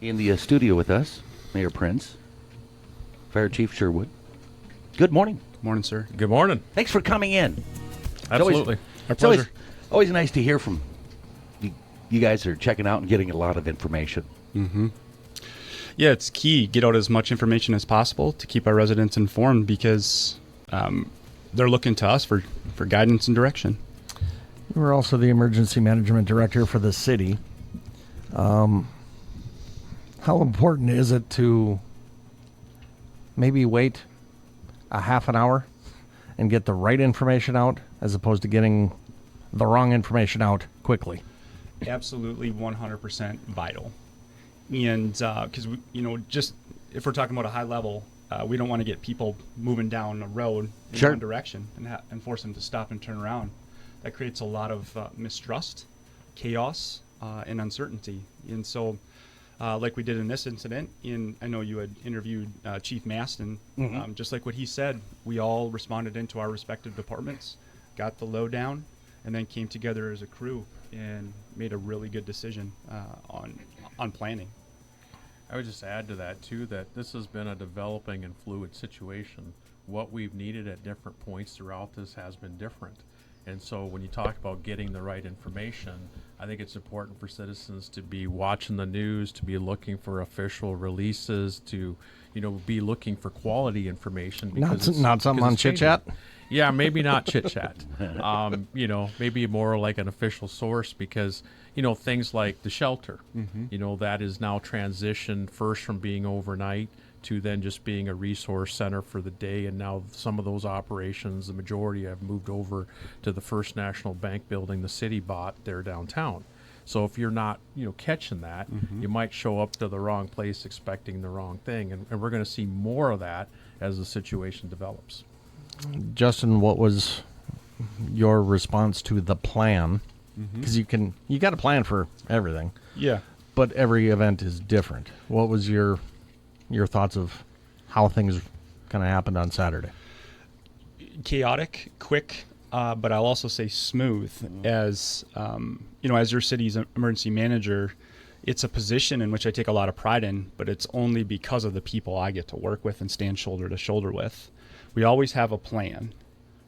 In the studio with us, Mayor Prince, Fire Chief Sherwood. Good morning. Morning, sir. Good morning. Thanks for coming in. Absolutely. Our pleasure. Always nice to hear from you. You guys are checking out and getting a lot of information. Mm-hmm. Yeah, it's key. Get out as much information as possible to keep our residents informed because they're looking to us for guidance and direction. We're also the emergency management director for the city. How important is it to maybe wait a half an hour and get the right information out as opposed to getting the wrong information out quickly? Absolutely 100% vital. And because, just if we're talking about a high level, we don't want to get people moving down a road in Sure. one direction and force them to stop and turn around. That creates a lot of mistrust, chaos, and uncertainty. And so, like we did in this incident, I know you had interviewed Chief Maston. Mm-hmm. Just like what he said, we all responded into our respective departments, got the lowdown, and then came together as a crew and made a really good decision on planning. I would just add to that, too, that this has been a developing and fluid situation. What we've needed at different points throughout this has been different. And so when you talk about getting the right information, I think it's important for citizens to be watching the news, to be looking for official releases, to, be looking for quality information. Not something on Chit Chat? Yeah, maybe not Chit Chat. Maybe more like an official source because, things like the shelter, that is now transitioned first from being overnight to then just being a resource center for the day. And now some of those operations, the majority have moved over to the First National Bank building the city bought there downtown. So if you're not, catching that, you might show up to the wrong place expecting the wrong thing. And we're going to see more of that as the situation develops. Justin, what was your response to the plan? Because you got a plan for everything. Yeah. But every event is different. What was your thoughts of how things kind of happened on Saturday? Chaotic, quick, but I'll also say smooth. As as your city's emergency manager, it's a position in which I take a lot of pride in, but it's only because of the people I get to work with and stand shoulder to shoulder with. We always have a plan,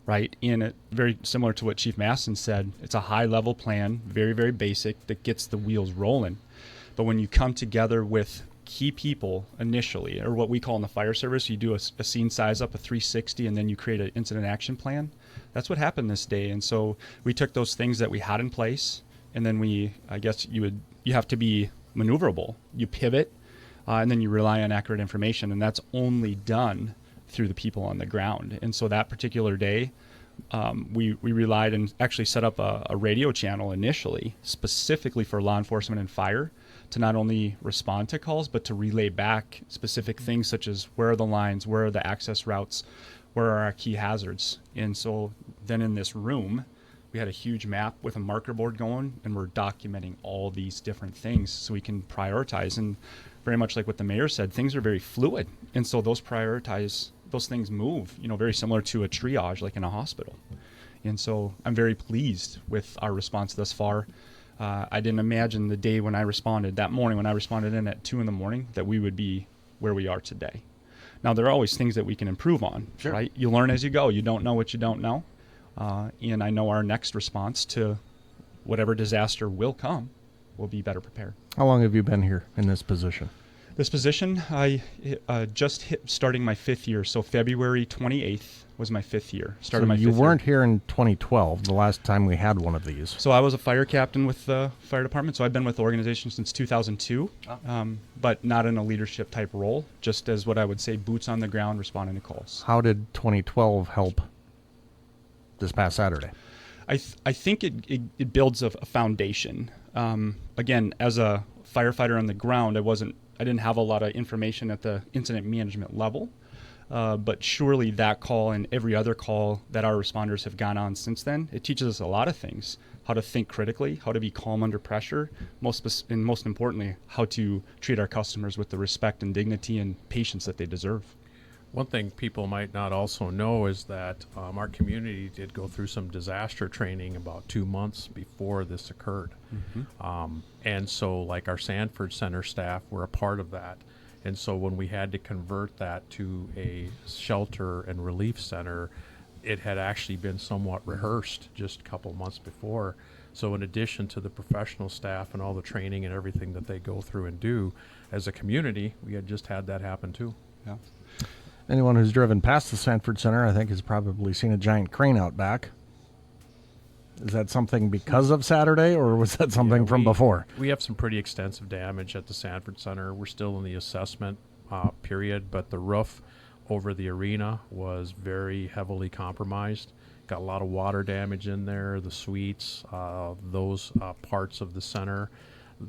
right? And it very similar to what Chief Maston said. It's a high level plan, very, very basic, that gets the wheels rolling. But when you come together with key people initially, or what we call in the fire service, you do a scene size up, a 360, and then you create an incident action plan. That's what happened this day. And so we took those things that we had in place, and then you have to be maneuverable. You pivot, and then you rely on accurate information, and that's only done through the people on the ground. And so that particular day, we relied and actually set up a radio channel initially, specifically for law enforcement and fire, to not only respond to calls, but to relay back specific things such as where are the lines, where are the access routes, where are our key hazards. And so then in this room, we had a huge map with a marker board going, and we're documenting all these different things so we can prioritize. And very much like what the mayor said, things are very fluid. And so those things move, very similar to a triage like in a hospital. And so I'm very pleased with our response thus far. I didn't imagine the day when I responded, that morning when I responded in at 2 a.m, that we would be where we are today. Now, there are always things that we can improve on, Sure. right? You learn as you go. You don't know what you don't know. And I know our next response to whatever disaster will come will be better prepared. How long have you been here in this position? This position, I just starting my 5th year. So February 28th was my 5th year. So you weren't here in 2012, the last time we had one of these. So I was a fire captain with the fire department. So I've been with the organization since 2002, but not in a leadership type role, just as what I would say, boots on the ground, responding to calls. How did 2012 help this past Saturday? I think it builds a foundation. Again, as a firefighter on the ground, I didn't have a lot of information at the incident management level, but surely that call and every other call that our responders have gone on since then, it teaches us a lot of things: how to think critically, how to be calm under pressure, and most importantly, how to treat our customers with the respect and dignity and patience that they deserve. One thing people might not also know is that our community did go through some disaster training about 2 months before this occurred. And so like our Sanford Center staff were a part of that. And so when we had to convert that to a shelter and relief center, it had actually been somewhat rehearsed just a couple months before. So in addition to the professional staff and all the training and everything that they go through and do, as a community, we had just had that happen too. Yeah. Anyone who's driven past the Sanford Center, I think, has probably seen a giant crane out back. Is that something because of Saturday, or was that something from before? We have some pretty extensive damage at the Sanford Center. We're still in the assessment period, but the roof over the arena was very heavily compromised. Got a lot of water damage in there, the suites, those parts of the center.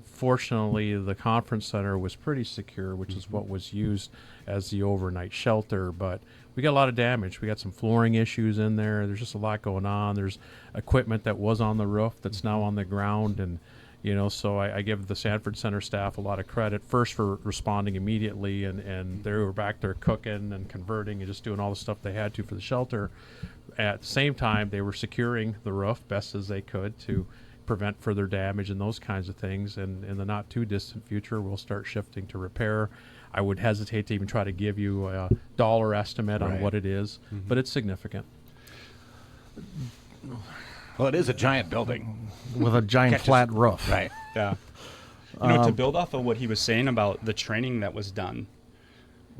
Fortunately, the conference center was pretty secure, which is what was used as the overnight shelter, but we got a lot of damage. We got some flooring issues in there. There's just a lot going on. There's equipment that was on the roof that's now on the ground, and so I give the Sanford Center staff a lot of credit, first for responding immediately, and they were back there cooking and converting and just doing all the stuff they had to for the shelter. At the same time, they were securing the roof best as they could to prevent further damage and those kinds of things. And in the not too distant future, we'll start shifting to repair. I would hesitate to even try to give you a dollar estimate on what it is, but it's significant. Well, it is a giant building. With a giant flat roof. Right. Yeah. To build off of what he was saying about the training that was done,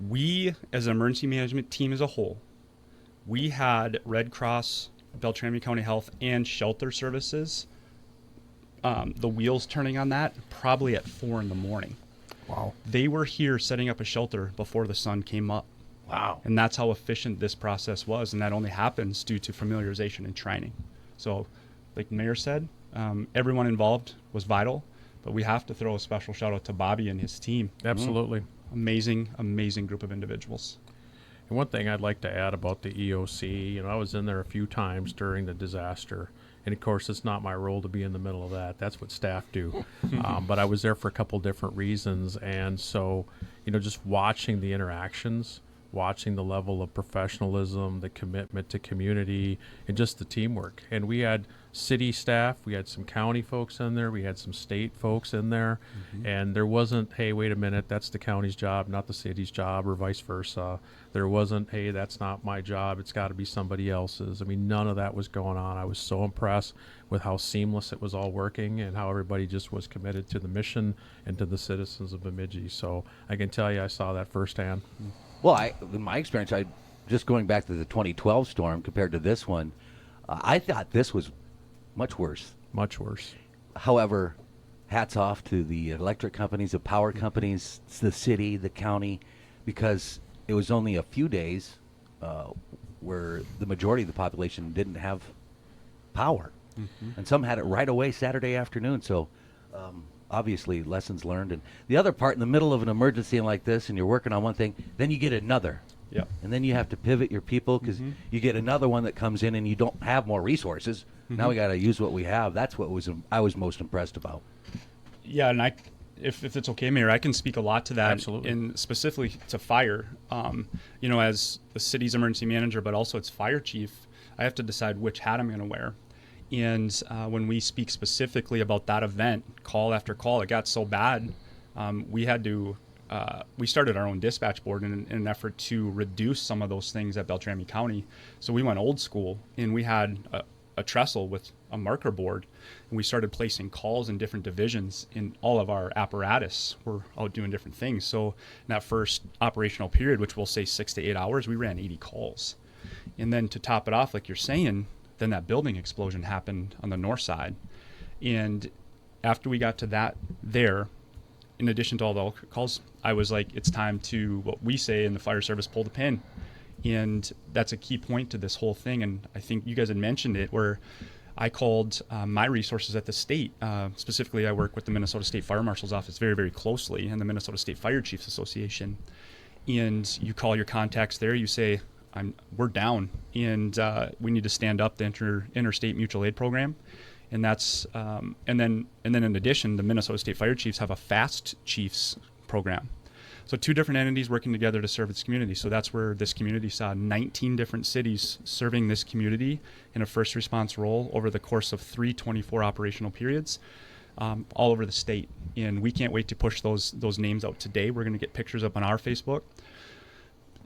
we, as an emergency management team as a whole, we had Red Cross, Beltrami County Health, and Shelter Services, the wheels turning on that probably at 4 a.m. Wow. They were here setting up a shelter before the sun came up. Wow. And that's how efficient this process was. And that only happens due to familiarization and training. So like the mayor said, everyone involved was vital, but we have to throw a special shout out to Bobby and his team. Absolutely. Amazing, amazing group of individuals. And one thing I'd like to add about the EOC, I was in there a few times during the disaster. And of course, it's not my role to be in the middle of that. That's what staff do. But I was there for a couple different reasons. And so, just watching the interactions, watching the level of professionalism, the commitment to community, and just the teamwork. And we had city staff, we had some county folks in there, we had some state folks in there, and there wasn't, hey, wait a minute, that's the county's job, not the city's job, or vice versa. There wasn't, hey, that's not my job, it's got to be somebody else's. I mean, none of that was going on. I was so impressed with how seamless it was all working and how everybody just was committed to the mission and to the citizens of Bemidji. So I can tell you I saw that firsthand. Well, in my experience, just going back to the 2012 storm compared to this one, I thought this was much worse. Much worse. However, hats off to the electric companies, the power companies, the city, the county, because it was only a few days where the majority of the population didn't have power. And some had it right away Saturday afternoon. So obviously lessons learned. And the other part, in the middle of an emergency like this, and you're working on one thing, then you get another. Yep. And then you have to pivot your people because you get another one that comes in and you don't have more resources. Now we got to use what we have. That's what I was most impressed about. Yeah, and if it's okay, Mayor, I can speak a lot to that. Absolutely. And specifically to fire. As the city's emergency manager, but also its fire chief, I have to decide which hat I'm going to wear. And when we speak specifically about that event, call after call, it got so bad, we had to. We started our own dispatch board in an effort to reduce some of those things at Beltrami County. So we went old school, and we had a trestle with a marker board, and we started placing calls in different divisions in all of our apparatus. We're out doing different things. So in that first operational period, which we'll say 6 to 8 hours, we ran 80 calls. And then to top it off, like you're saying, then that building explosion happened on the north side. And after we got to that there, in addition to all the calls, I was like, it's time to, what we say in the fire service, pull the pin. And that's a key point to this whole thing. And I think you guys had mentioned it, where I called my resources at the state. Specifically, I work with the Minnesota State Fire Marshal's office very, very closely, and the Minnesota State Fire Chiefs Association. And you call your contacts there, you say, we're down, and we need to stand up the interstate mutual aid program. And that's and then in addition, the Minnesota State Fire Chiefs have a Fast Chiefs program. So 2 different entities working together to serve its community. So that's where this community saw 19 different cities serving this community in a first response role over the course of 3 24 operational periods, all over the state. And we can't wait to push those names out today. We're going to get pictures up on our Facebook.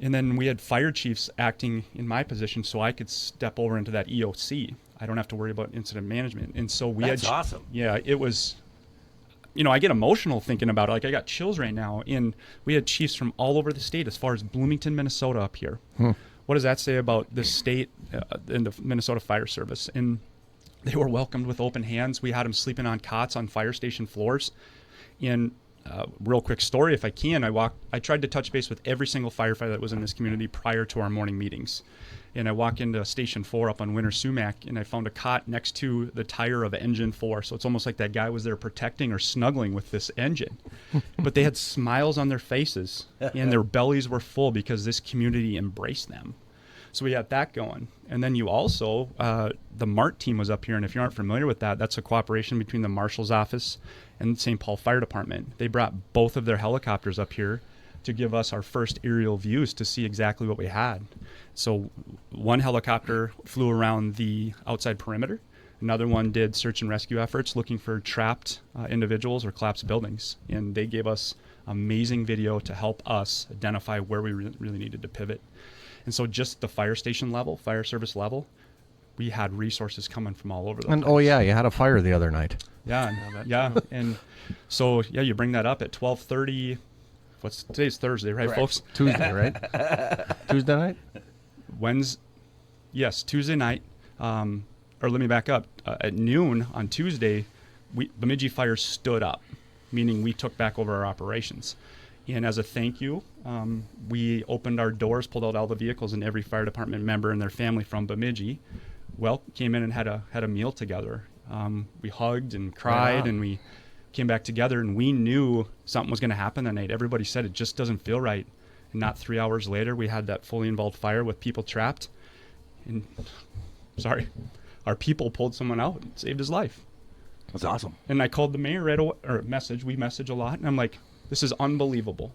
And then we had fire chiefs acting in my position so I could step over into that EOC. I don't have to worry about incident management. And so That's awesome. Yeah, it was, I get emotional thinking about it. Like, I got chills right now. And we had chiefs from all over the state, as far as Bloomington, Minnesota up here. What does that say about the state and the Minnesota Fire Service? And they were welcomed with open hands. We had them sleeping on cots on fire station floors. And real quick story, if I can, I tried to touch base with every single firefighter that was in this community prior to our morning meetings. And I walk into Station 4 up on Winter Sumac, and I found a cot next to the tire of Engine 4. So it's almost like that guy was there protecting or snuggling with this engine. But they had smiles on their faces, and their bellies were full because this community embraced them. So we got that going. And then you also, the MART team was up here, and if you aren't familiar with that, that's a cooperation between the Marshal's Office and St. Paul Fire Department. They brought both of their helicopters up here to give us our first aerial views to see exactly what we had. So one helicopter flew around the outside perimeter. Another one did search and rescue efforts looking for trapped individuals or collapsed buildings. And they gave us amazing video to help us identify where we really needed to pivot. And so just the fire station level, fire service level, we had resources coming from all over the place. And you had a fire the other night. Yeah, and so you bring that up at 12:30. Today's Thursday, right, Correct. folks? Tuesday, right? Tuesday night? Tuesday night. Or let me back up. At noon on Tuesday, Bemidji Fire stood up, meaning we took back over our operations. And as a thank you, we opened our doors, pulled out all the vehicles, and every fire department member and their family from Bemidji came in and had a meal together. We hugged and cried, and we came back together, and we knew something was going to happen that night. Everybody said it just doesn't feel right. And not 3 hours later, we had that fully involved fire with people trapped. And our people pulled someone out and saved his life. That's awesome. And I called the mayor right away, we message a lot, and I'm like, this is unbelievable.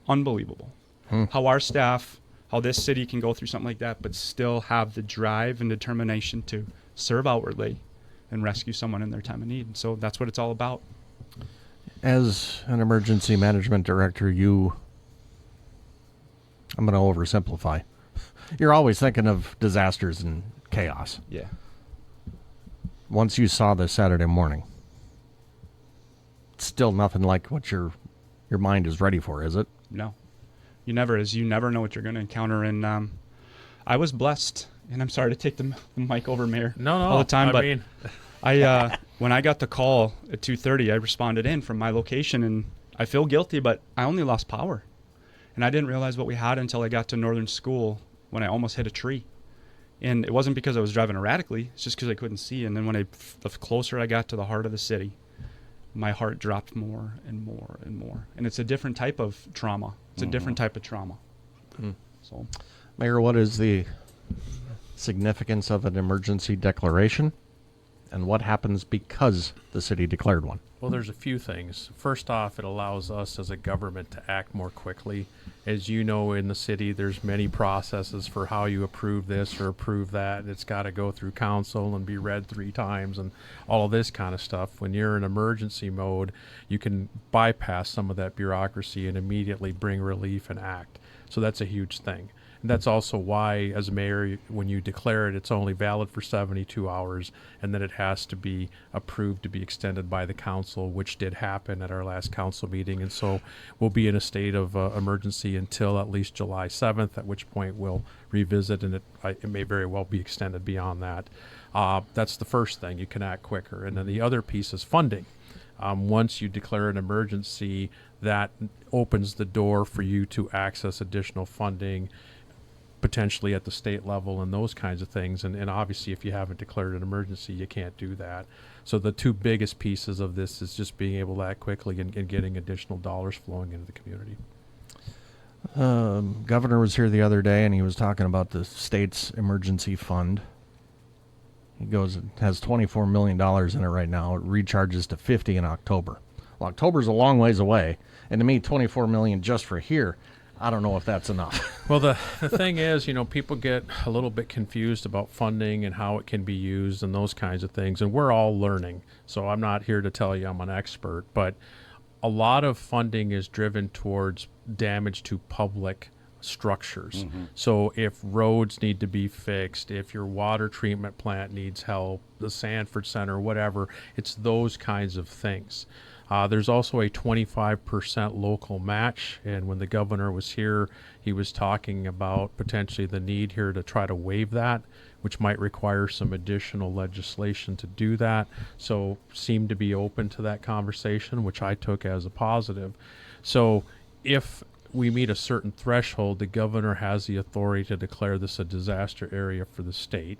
Unbelievable. How this city can go through something like that, but still have the drive and determination to serve outwardly and rescue someone in their time of need. So that's what it's all about. As an emergency management director, I'm going to oversimplify. You're always thinking of disasters and chaos. Yeah. Once you saw this Saturday morning, it's still nothing like what your mind is ready for, is it? No. You never know what you're going to encounter. And I was blessed, and I'm sorry to take the mic over, Mayor, all the time, but when I got the call at 2:30, I responded in from my location, and I feel guilty, but I only lost power. And I didn't realize what we had until I got to Northern School when I almost hit a tree. And it wasn't because I was driving erratically, it's just because I couldn't see. And then the closer I got to the heart of the city, my heart dropped more and more and more. And it's a different type of trauma. It's a different type of trauma. So, Mayor, what is the significance of an emergency declaration? And what happens because the city declared one? Well, there's a few things. First off, it allows us as a government to act more quickly. As you know, in the city, there's many processes for how you approve this or approve that. It's got to go through council and be read 3 times and all of this kind of stuff. When you're in emergency mode, you can bypass some of that bureaucracy and immediately bring relief and act. So that's a huge thing. And that's also why, as mayor, when you declare it, it's only valid for 72 hours, and then it has to be approved to be extended by the council, which did happen at our last council meeting. And so we'll be in a state of emergency until at least July 7th, at which point we'll revisit, and it may very well be extended beyond that. That's the first thing. You can act quicker. And then the other piece is funding. Once you declare an emergency, that opens the door for you to access additional funding, potentially at the state level and those kinds of things. And obviously, if you haven't declared an emergency, you can't do that. So the 2 biggest pieces of this is just being able to act quickly and getting additional dollars flowing into the community. Governor was here the other day, and he was talking about the state's emergency fund. He goes, it has $24 million in it right now. It recharges to $50 in October. Well, October's a long ways away, and to me, 24 million just for here, I don't know if that's enough. Well, the thing is, people get a little bit confused about funding and how it can be used and those kinds of things, and we're all learning. So I'm not here to tell you I'm an expert, but a lot of funding is driven towards damage to public structures. So if roads need to be fixed, if your water treatment plant needs help, the Sanford Center, whatever, it's those kinds of things. There's also a 25% local match, and when the governor was here, he was talking about potentially the need here to try to waive that, which might require some additional legislation to do that. So seemed to be open to that conversation, which I took as a positive. So if we meet a certain threshold, the governor has the authority to declare this a disaster area for the state.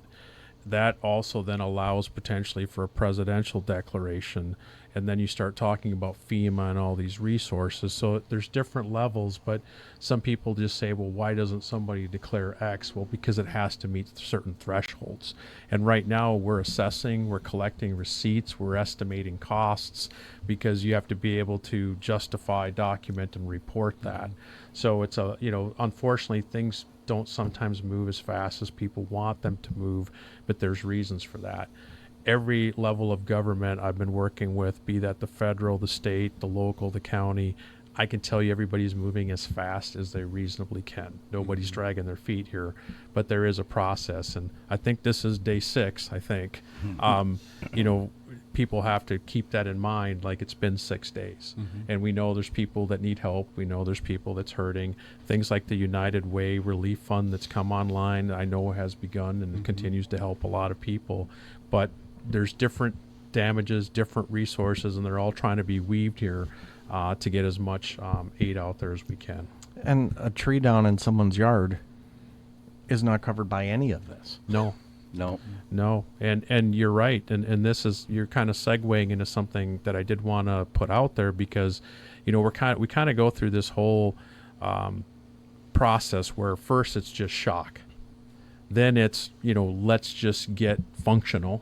That also then allows potentially for a presidential declaration, and then you start talking about FEMA and all these resources. So there's different levels, but some people just say, well, why doesn't somebody declare X? Well, because it has to meet certain thresholds. And right now we're assessing, we're collecting receipts, we're estimating costs, because you have to be able to justify, document, and report that. So it's unfortunately things don't sometimes move as fast as people want them to move, but there's reasons for that. Every level of government I've been working with, be that the federal, the state, the local, the county, I can tell you everybody's moving as fast as they reasonably can. Nobody's dragging their feet here, but there is a process. And I think this is day 6, I think. People have to keep that in mind, like it's been 6 days. And we know there's people that need help. We know there's people that's hurting. Things like the United Way Relief Fund that's come online, I know has begun and continues to help a lot of people. But there's different damages, different resources, and they're all trying to be weaved here to get as much aid out there as we can. And a tree down in someone's yard is not covered by any of this. No. And you're right. And this is, you're kind of segueing into something that I did want to put out there, because, we kind of go through this whole process where first it's just shock. Then it's, let's just get functional.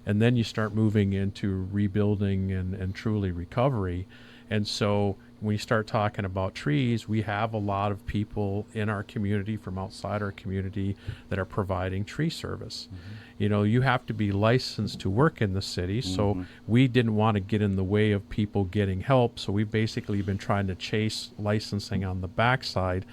And then you start moving into rebuilding and truly recovery. And so when you start talking about trees, we have a lot of people in our community from outside our community that are providing tree service. You have to be licensed to work in the city. So we didn't want to get in the way of people getting help. So we've basically been trying to chase licensing on the backside,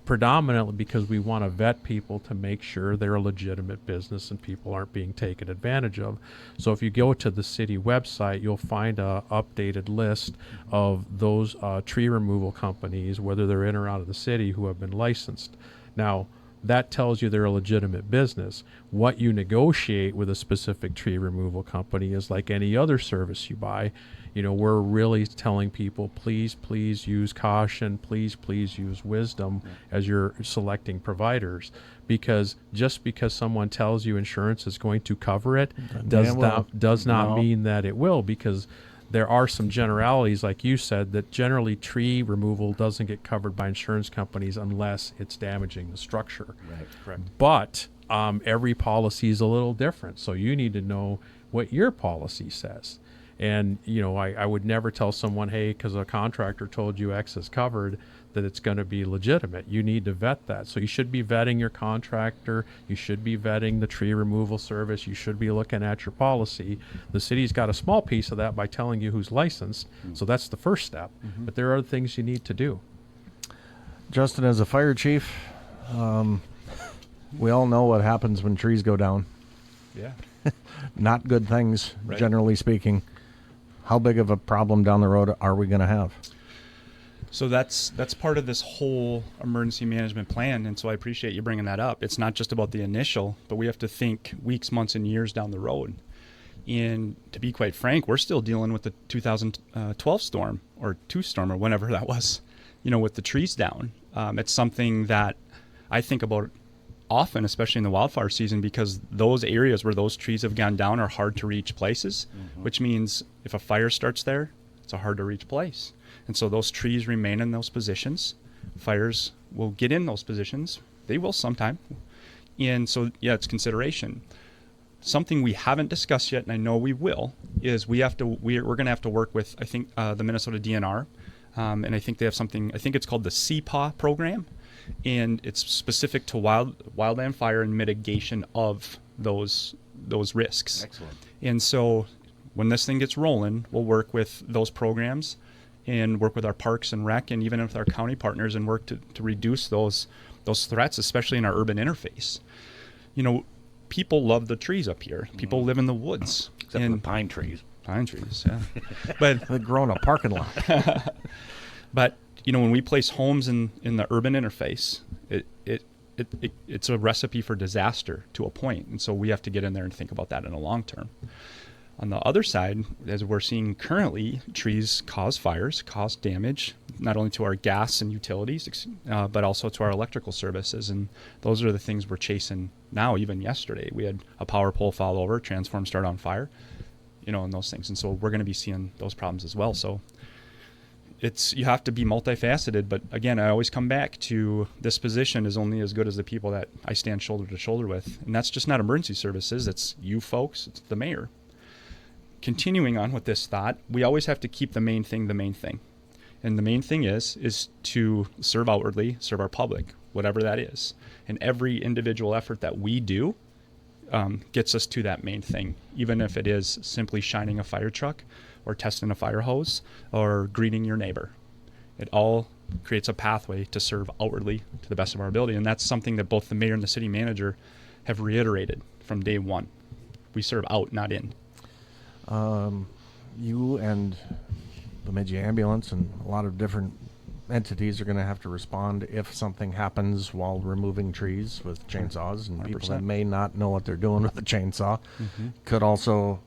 predominantly because we want to vet people to make sure they're a legitimate business and people aren't being taken advantage of. So if you go to the city website, you'll find a updated list of those tree removal companies, whether they're in or out of the city, who have been licensed. Now, that tells you they're a legitimate business. What you negotiate with a specific tree removal company is like any other service you buy. We're really telling people, please use caution, please use wisdom as you're selecting providers, because just because someone tells you insurance is going to cover it does not mean that it will, because there are some generalities, like you said, that generally tree removal doesn't get covered by insurance companies unless it's damaging the structure. Right. Correct. But every policy is a little different, so you need to know what your policy says. And, I would never tell someone, hey, because a contractor told you X is covered, that it's going to be legitimate. You need to vet that. So you should be vetting your contractor. You should be vetting the tree removal service. You should be looking at your policy. The city's got a small piece of that by telling you who's licensed. So that's the first step. But there are other things you need to do. Justin, as a fire chief, we all know what happens when trees go down. Yeah. Not good things, Right. generally speaking. How big of a problem down the road are we going to have? So that's part of this whole emergency management plan, and so I appreciate you bringing that up. It's not just about the initial, but we have to think weeks, months, and years down the road. And to be quite frank, we're still dealing with the 2012 storm, or 2 storm, or whenever that was, with the trees down. It's something that I think about often, especially in the wildfire season, because those areas where those trees have gone down are hard to reach places, which means if a fire starts there, it's a hard to reach place. And so those trees remain in those positions. Fires will get in those positions. They will sometime. And so, yeah, it's consideration. something we haven't discussed yet, and I know we will, is we're going to have to work with, I think, the Minnesota DNR, and I think they have something. I think it's called the CPAW program, and it's specific to wildland fire and mitigation of those risks. Excellent. And so when this thing gets rolling, we'll work with those programs and work with our parks and rec and even with our county partners and work to reduce those threats, especially in our urban interface. You know, people love the trees up here. People live in the woods. Except for the pine trees. Pine trees, yeah. But They've grown a parking lot. But you know, when we place homes in the urban interface, it's a recipe for disaster to a point, and so we have to get in there and think about that in the long term. On the other side, as we're seeing currently, trees cause fires, cause damage, not only to our gas and utilities, but also to our electrical services, and those are the things we're chasing now. Even yesterday, we had a power pole fall over, transform start on fire, you know, and those things, and so we're going to be seeing those problems as well. So you have to be multifaceted, but again, I always come back to this position is only as good as the people that I stand shoulder to shoulder with, and that's just not emergency services, it's you folks, it's the mayor. Continuing on with this thought, we always have to keep the main thing the main thing, and the main thing is to serve outwardly, serve our public, whatever that is, and every individual effort that we do gets us to that main thing, even if it is simply shining a fire truck or testing a fire hose or greeting your neighbor. It all creates a pathway to serve outwardly to the best of our ability, and that's something that both the mayor and the city manager have reiterated from day one. We serve out, not in. You and Bemidji Ambulance and a lot of different entities are going to have to respond if something happens while removing trees with chainsaws, and people that 100%. may not know what they're doing with a chainsaw could also,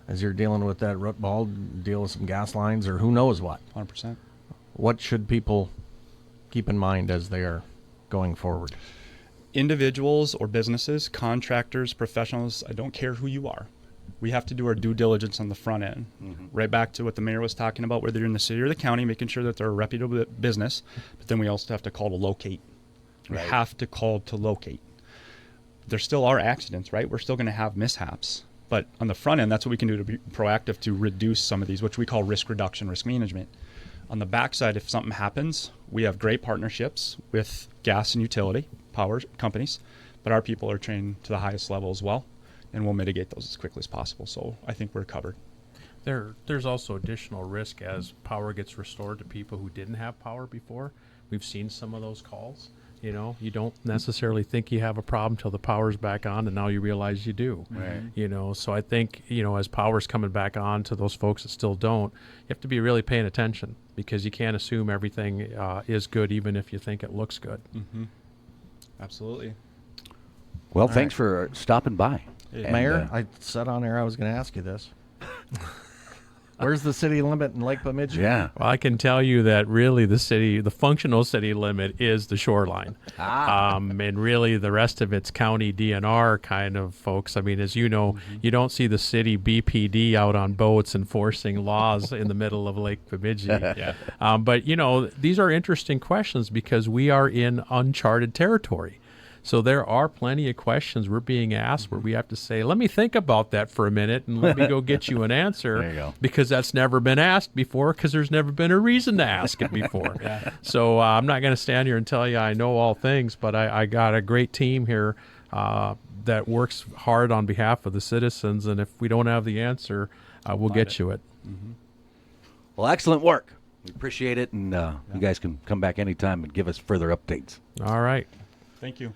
as you're dealing with that root ball, deal with some gas lines or who knows what. 100%. What should people keep in mind as they are going forward? Individuals or businesses, contractors, professionals, I don't care who you are. We have to do our due diligence on the front end. Right back to what the mayor was talking about, whether you're in the city or the county, making sure that they're a reputable business, but then we also have to call to locate. We Right. have to call to locate. There still are accidents, right? We're still going to have mishaps. But on the front end, that's what we can do to be proactive to reduce some of these, which we call risk reduction, risk management. On the backside, if something happens, we have great partnerships with gas and utility power companies, but our people are trained to the highest level as well, and we'll mitigate those as quickly as possible. So I think we're covered. There's also additional risk as power gets restored to people who didn't have power before. We've seen some of those calls. You know, you don't necessarily think you have a problem till the power's back on, and now you realize you do. Right. You know, so I think, you know, as power's coming back on to those folks that still don't, you have to be really paying attention, because you can't assume everything is good even if you think it looks good. Absolutely. Well, thanks for stopping by. And, Mayor, I said on air I was going to ask you this. Where's the city limit in Lake Bemidji? yeah. Well, I can tell you that really the functional city limit is the shoreline. And really the rest of it's county DNR kind of folks. I mean, as you know, you don't see the city BPD out on boats enforcing laws in the middle of Lake Bemidji. But, you know, these are interesting questions because we are in uncharted territory. So there are plenty of questions we're being asked where we have to say, let me think about that for a minute and let me go get you an answer. There you go. Because that's never been asked before, because there's never been a reason to ask it before. So I'm not going to stand here and tell you I know all things, but I got a great team here that works hard on behalf of the citizens. And if we don't have the answer, we'll get you it. Well, excellent work. We appreciate it, and you guys can come back anytime and give us further updates. All right. Thank you.